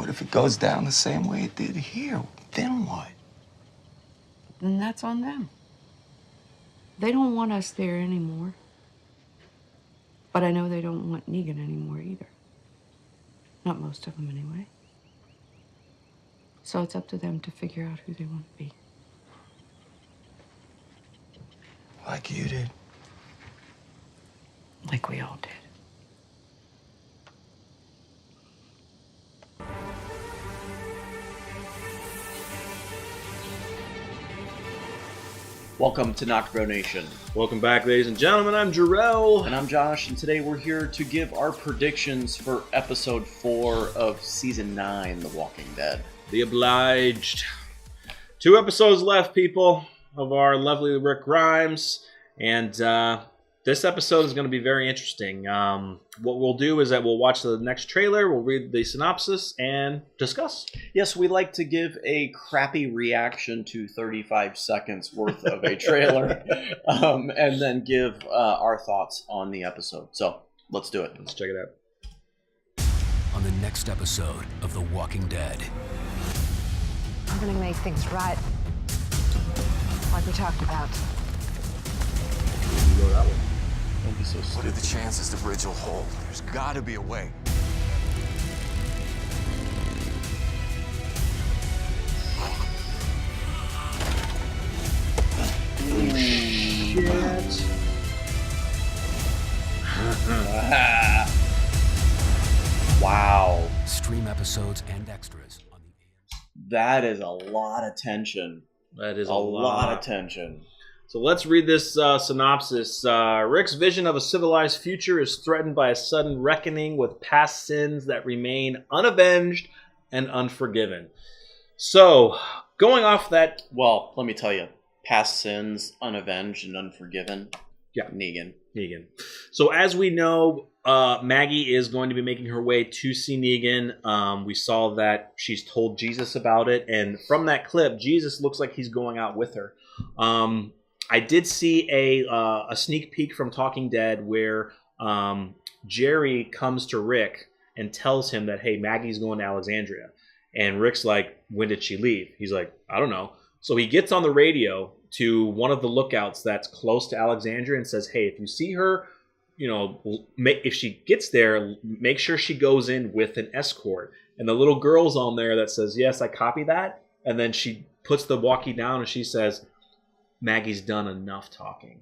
What if it goes down the same way it did here? Then what? Then that's on them. They don't want us there anymore. But I know they don't want Negan anymore either. Not most of them, anyway. So it's up to them to figure out who they want to be. Like you did. Like we all did. Welcome to NocBro Nation. Welcome back, ladies and gentlemen. I'm Jarrell. And I'm Josh, and today we're here to give our predictions for episode 4 of season 9, The Walking Dead. The Obliged. 2 episodes left, people, of our lovely Rick Grimes. And this episode is going to be very interesting. What we'll do is that we'll watch the next trailer, we'll read the synopsis, and discuss. Yes, we like to give a crappy reaction to 35 seconds worth of a trailer, and then give our thoughts on the episode. So, let's do it. Let's check it out. On the next episode of The Walking Dead. I'm gonna make things right. Like we talked about. You go that way. Don't be so What stupid. are the chances the bridge will hold? There's gotta be a way. Shit. Wow. Stream episodes and extras on the AMC. That is a lot of tension. That is A lot of tension. So let's read this synopsis. Rick's vision of a civilized future is threatened by a sudden reckoning with past sins that remain unavenged and unforgiven. So, going off that... Well, let me tell you. Past sins, unavenged, and unforgiven. Yeah. Negan. So as we know, Maggie is going to be making her way to see Negan. We saw that she's told Jesus about it. And from that clip, Jesus looks like he's going out with her. I did see a sneak peek from Talking Dead where Jerry comes to Rick and tells him that, hey, Maggie's going to Alexandria. And Rick's like, when did she leave? He's like, I don't know. So he gets on the radio to one of the lookouts that's close to Alexandria and says, hey, if you see her, you know, if she gets there, make sure she goes in with an escort. And the little girl's on there that says, yes, I copy that. And then she puts the walkie down and she says, Maggie's done enough talking.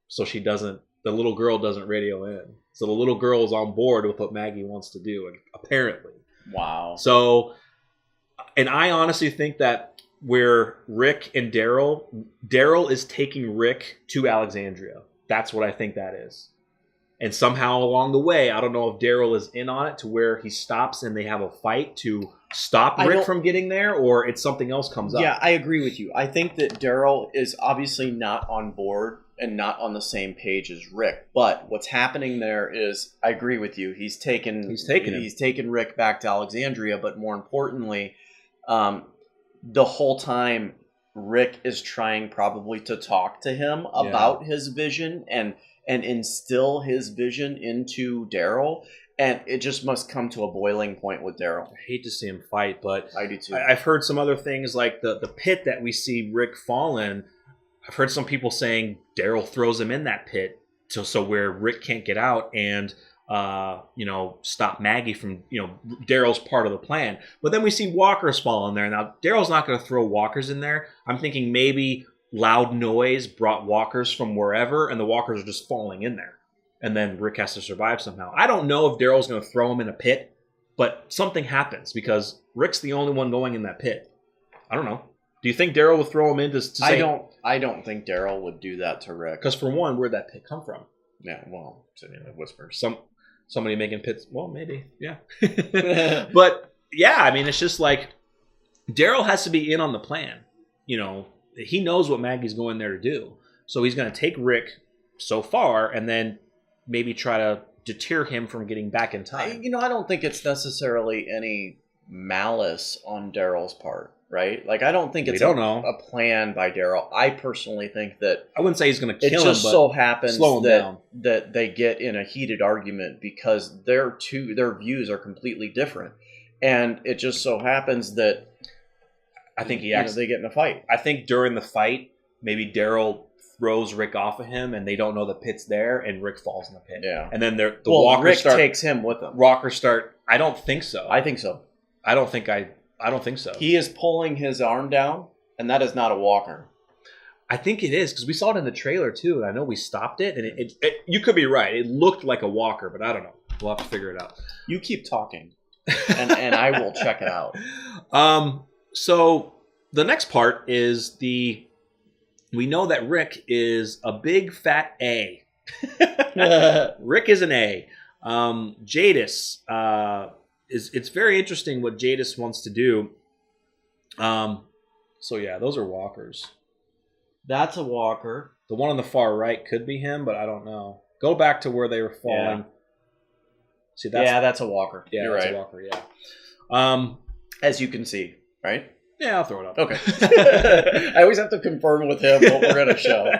So she doesn't, the little girl doesn't radio in. So the little girl is on board with what Maggie wants to do, apparently. Wow. So, and I honestly think that where Rick and Daryl is taking Rick to Alexandria. That's what I think that is. And somehow along the way, I don't know if Daryl is in on it to where he stops and they have a fight to stop Rick from getting there, or it's something else comes up. Yeah, I agree with you. I think that Daryl is obviously not on board and not on the same page as Rick. But what's happening there is, I agree with you. He's taken Rick back to Alexandria, but more importantly, the whole time Rick is trying probably to talk to him about his vision and instill his vision into Daryl. And it just must come to a boiling point with Daryl. I hate to see him fight, but I do too. I've heard some other things like the pit that we see Rick fall in. I've heard some people saying Daryl throws him in that pit so where Rick can't get out and stop Maggie from, Daryl's part of the plan. But then we see walkers fall in there. Now, Daryl's not going to throw walkers in there. I'm thinking maybe loud noise brought walkers from wherever, and the walkers are just falling in there. And then Rick has to survive somehow. I don't know if Daryl's going to throw him in a pit, but something happens because Rick's the only one going in that pit. I don't know. Do you think Daryl would throw him in to say... I don't think Daryl would do that to Rick. Because for one, where'd that pit come from? Yeah, well, the whispers. Somebody making pits. Well, maybe. Yeah. But, yeah, I mean, it's just like Daryl has to be in on the plan. He knows what Maggie's going there to do. So he's going to take Rick so far and then maybe try to deter him from getting back in time. I don't think it's necessarily any malice on Daryl's part, right? Like, I don't think it's a plan by Daryl. I personally think that... I wouldn't say he's going to kill him, but it just so happens down. that they get in a heated argument because their views are completely different. and it just so happens that I think they get in a fight. I think during the fight, maybe Daryl throws Rick off of him, and they don't know the pit's there, and Rick falls in the pit. Yeah, and then the walkers Rick takes him with him. Walkers start. I don't think so. I think so. I don't think so. He is pulling his arm down, and that is not a walker. I think it is, because we saw it in the trailer too, and I know we stopped it, and it you could be right. It looked like a walker, but I don't know. We'll have to figure it out. You keep talking, and I will check it out. So the next part is we know that Rick is a big fat A. Rick is an A. Jadis it's very interesting what Jadis wants to do. So yeah, those are walkers. That's a walker. The one on the far right could be him, but I don't know. Go back to where they were falling. Yeah. See, that's a walker. Yeah, You're that's right. a walker. Yeah. As you can see, right? Yeah, I'll throw it up. Okay. I always have to confirm with him what we're gonna show.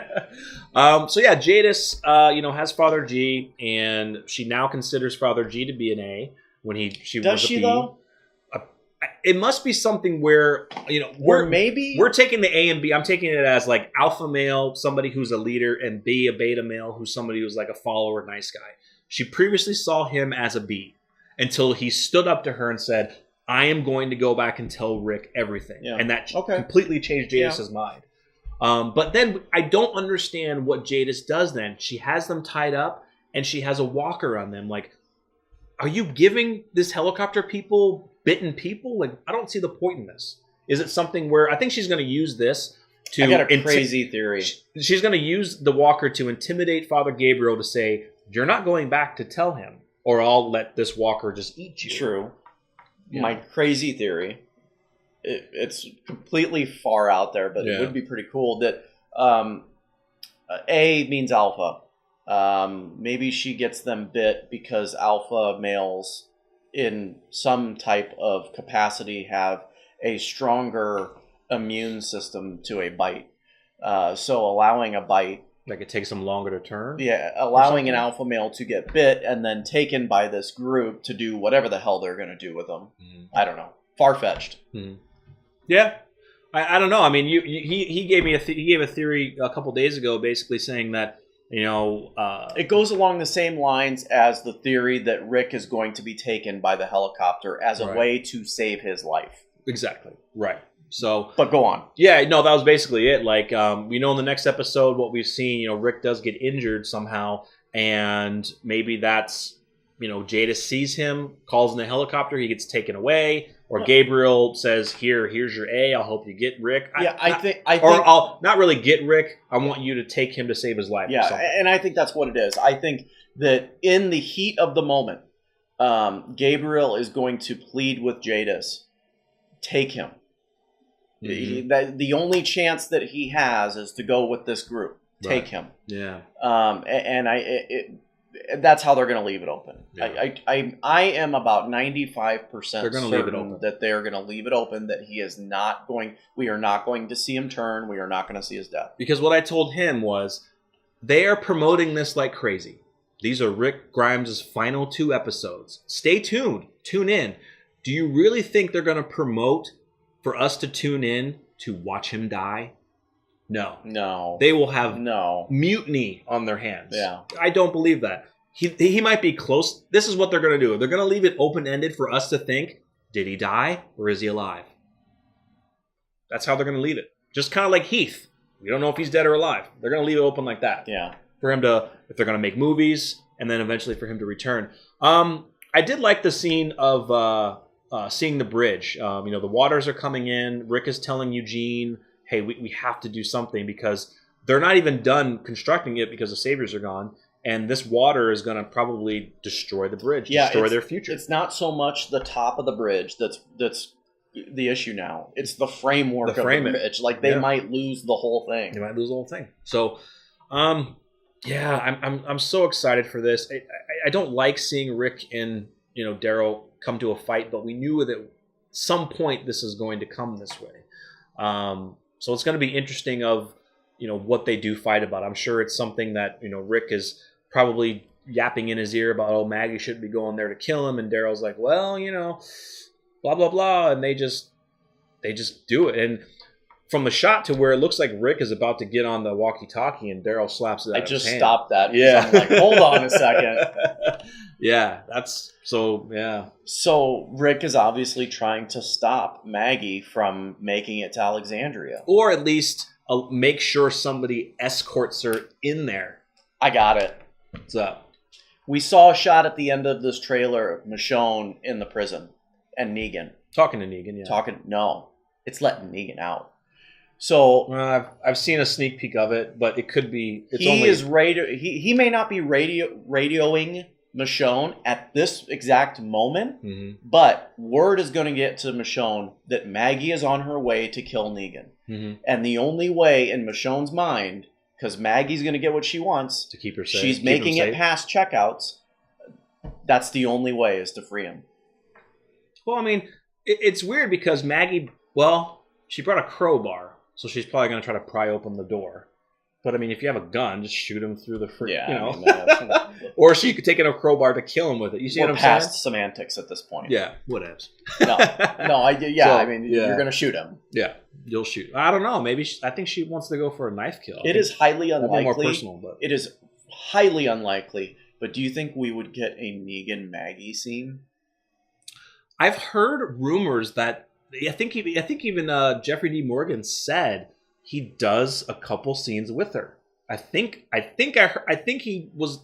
So yeah, Jadis, has Father G, and she now considers Father G to be an A when she Does was a she B. though? It must be something where we're taking the A and B. I'm taking it as like alpha male, somebody who's a leader, and B, a beta male, who's somebody who's like a follower, nice guy. She previously saw him as a B until he stood up to her and said, I am going to go back and tell Rick everything. Yeah. And that completely changed Jadis' mind. But then I don't understand what Jadis does then. She has them tied up and she has a walker on them. Like, are you giving this helicopter people bitten people? Like, I don't see the point in this. Is it something where I think she's going to use this to... I got a crazy theory. She's going to use the walker to intimidate Father Gabriel to say, you're not going back to tell him, or I'll let this walker just eat you. True. Yeah. My crazy theory, it's completely far out there, but it would be pretty cool that A means alpha. Maybe she gets them bit because alpha males in some type of capacity have a stronger immune system to a bite. So allowing a bite, like it takes them longer to turn? Yeah, allowing an alpha male to get bit and then taken by this group to do whatever the hell they're going to do with them. I don't know. Far-fetched. Yeah. I don't know. I mean, he gave me he gave a theory a couple days ago basically saying that, it goes along the same lines as the theory that Rick is going to be taken by the helicopter as a way to save his life. Exactly. Right. So, but go on. Yeah, no, that was basically it. Like, we know in the next episode what we've seen, Rick does get injured somehow, and maybe that's, Jadis sees him, calls in the helicopter, he gets taken away, or Gabriel says, here's your A, I'll help you get Rick. I think I'll not really get Rick, I want you to take him to save his life. Yeah, and I think that's what it is. I think that in the heat of the moment, Gabriel is going to plead with Jadis, take him. The only chance that he has is to go with this group. Take him. Yeah. And that's how they're going to leave it open. Yeah. I am about 95% certain that they're going to leave it open. That he is not going. We are not going to see him turn. We are not going to see his death. Because what I told him was, they are promoting this like crazy. These are Rick Grimes' final 2 episodes. Stay tuned. Tune in. Do you really think they're going to promote for us to tune in to watch him die? No. They will have mutiny on their hands. Yeah. I don't believe that. He might be close. This is what they're going to do. They're going to leave it open-ended for us to think, did he die or is he alive? That's how they're going to leave it. Just kind of like Heath. We don't know if he's dead or alive. They're going to leave it open like that. Yeah. For him to, if they're going to make movies, and then eventually for him to return. I did like the scene of... seeing the bridge. The waters are coming in. Rick is telling Eugene, hey, we have to do something because they're not even done constructing it because the saviors are gone. And this water is going to probably destroy the bridge, destroy their future. It's not so much the top of the bridge that's the issue now. It's the framework of the bridge. Like, they might lose the whole thing. They might lose the whole thing. So, I'm so excited for this. I don't like seeing Rick and, Daryl come to a fight, but we knew that at some point this is going to come this way. So it's going to be interesting of, what they do fight about. I'm sure it's something that, Rick is probably yapping in his ear about, oh, Maggie shouldn't be going there to kill him. And Daryl's like, well, blah blah blah, and they just do it. And from the shot to where it looks like Rick is about to get on the walkie-talkie, and Daryl slaps it out I of just his hand. stopped that. Yeah, I'm like, hold on a second. Yeah, that's so. Yeah. So Rick is obviously trying to stop Maggie from making it to Alexandria, Or at least make sure somebody escorts her in there. I got it. What's up? We saw a shot at the end of this trailer of Michonne in the prison and Negan Talking to Negan, yeah. talking. No, it's letting Negan out. So Well, I've seen a sneak peek of it, but it could be. It's he only, is he may not be radioing Michonne at this exact moment, Mhm. but word is going to get to Michonne that Maggie is on her way to kill Negan. Mhm. And the only way in Michonne's mind, because Maggie's going to get what she wants, to keep her safe. she's keep making him it safe. past checkouts. That's the only way, is to free him. Well, I mean, it's weird because Maggie. Well, she brought a crowbar, so she's probably going to try to pry open the door. But I mean, if you have a gun, just shoot him through the free. Yeah, you know. I mean, that's- Or she could take in a crowbar to kill him with it. You see we're what I'm past saying? semantics at this point. Yeah, whatevs. No, I mean, yeah. you're going to shoot him. Yeah, you'll shoot. I don't know. Maybe I think she wants to go for a knife kill. It is highly That'd be more unlikely. personal, but It is highly unlikely. But do you think we would get a Negan Maggie scene? I've heard rumors that I think even Jeffrey D. Morgan said he does a couple scenes with her. I think he was.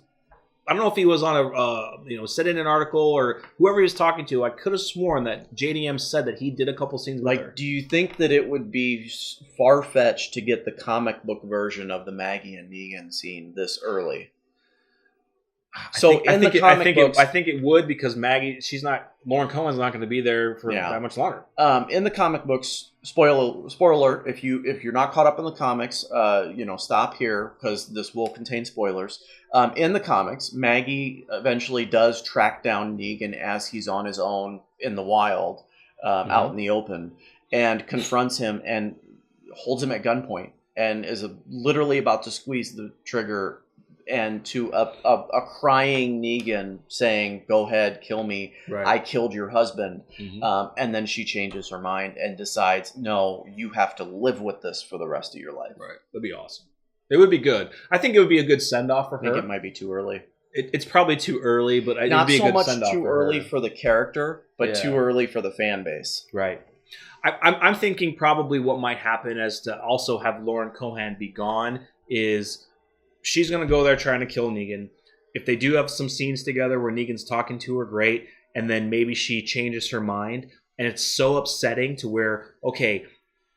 I don't know if he was on a said in an article or whoever he was talking to. I could have sworn that JDM said that he did a couple scenes with her. Like, do you think that it would be far-fetched to get the comic book version of the Maggie and Negan scene this early? I think it would, because Maggie, Lauren Cohen's not going to be there for that much longer. In the comic books, spoiler alert, if you're not caught up in the comics, stop here because this will contain spoilers. In the comics, Maggie eventually does track down Negan as he's on his own in the wild, out in the open, and confronts him and holds him at gunpoint and is literally about to squeeze the trigger. And to a crying Negan saying, "Go ahead, kill me. Right. I killed your husband." Mm-hmm. And then she changes her mind and decides, "No, you have to live with this for the rest of your life." Right. That'd be awesome. It would be good. I think it would be a good send off for I think her. it might be too early. It's probably too early, but it Not would be a so good much send-off too for early her. for the character, but Yeah. too early for the fan base. Right. I'm thinking probably what might happen as to also have Lauren Cohan be gone is she's going to go there trying to kill Negan. If they do have some scenes together where Negan's talking to her, great. And then maybe she changes her mind. And it's so upsetting to where, okay,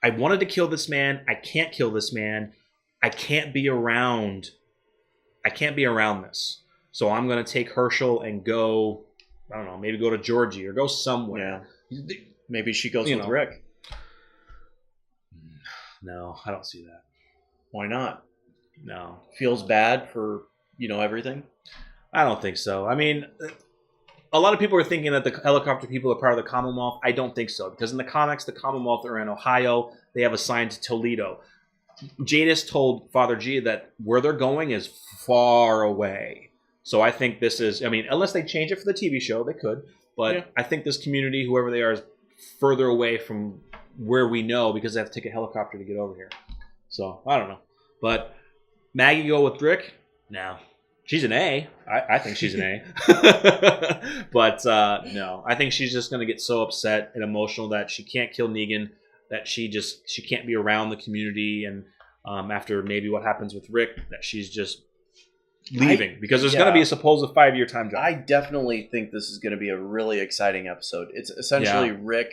I wanted to kill this man. I can't kill this man. I can't be around this. So I'm going to take Herschel and go, I don't know, maybe go to Georgie or go somewhere. Yeah. Maybe she goes You with know. Rick. No, I don't see that. Why not? No. Feels bad for, everything? I don't think so. I mean, a lot of people are thinking that the helicopter people are part of the Commonwealth. I don't think so, because in the comics, the Commonwealth are in Ohio. They have assigned to Toledo. Jadis told Father G that where they're going is far away. So I think this is, unless they change it for the TV show, they could. But Yeah. I think this community, whoever they are, is further away from where we know because they have to take a helicopter to get over here. So I don't know. But Maggie go with Rick? No. She's an A. I think she's an A. But no, I think she's just going to get so upset and emotional that she can't kill Negan, that she can't be around the community. And after maybe what happens with Rick, that she's just leaving because there's going to be a supposed 5-year time jump. I definitely think this is going to be a really exciting episode. It's essentially Rick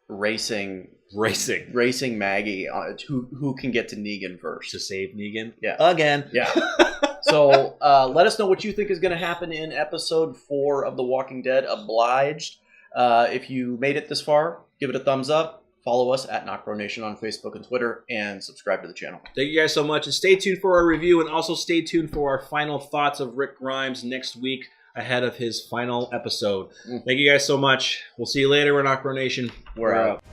racing Maggie who can get to Negan first. To save Negan? Yeah. Again. Yeah. So let us know what you think is going to happen in episode 4 of The Walking Dead, Obliged. If you made it this far, give it a thumbs up. Follow us at NocBro Nation on Facebook and Twitter, and subscribe to the channel. Thank you guys so much, and stay tuned for our review, and also stay tuned for our final thoughts of Rick Grimes next week ahead of his final episode. Thank you guys so much. We'll see you later. We're NocBro Nation. We're out.